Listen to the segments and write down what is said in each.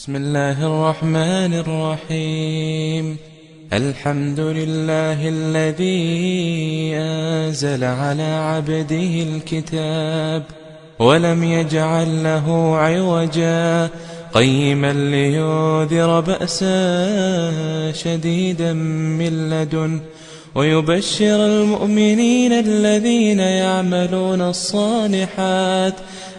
بسم الله الرحمن الرحيم. الحمد لله الذي أنزل على عبده الكتاب ولم يجعل له عوجا قيما لينذر بأسا شديدا من لدنه ويبشر المؤمنين الذين يعملون الصالحات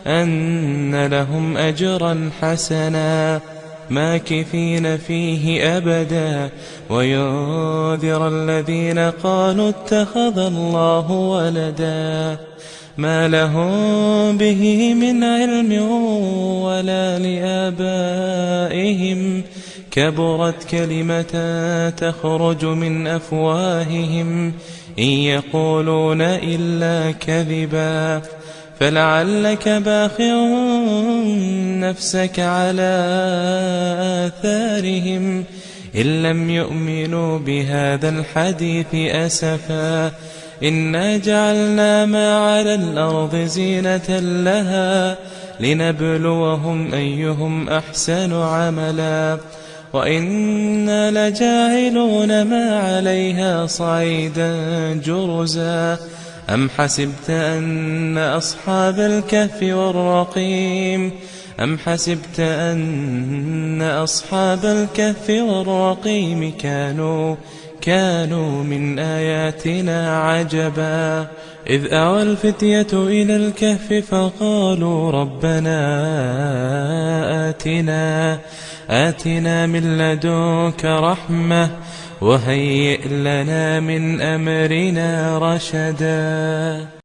أن لهم أجرا حسنا ماكثين فيه أبدا وينذر الذين قالوا اتخذ الله ولدا ما لهم به من علم ولا لآبائهم كبرت كلمة تخرج من أفواههم إن يقولون إلا كذبا فلعلك باخع نفسك على آثارهم إن لم يؤمنوا بهذا الحديث أسفا إنا جعلنا ما على الأرض زينة لها لنبلوهم أيهم أحسن عملا وإنا لجاعلون ما عليها صعيدا جرزا أم حسبت أن أصحاب الكهف والرقيم كانوا من آياتنا عجبا إذ أوى الفتية إلى الكهف فقالوا ربنا آتنا من لدنك رحمة وهيئ لنا من أمرنا رشدا.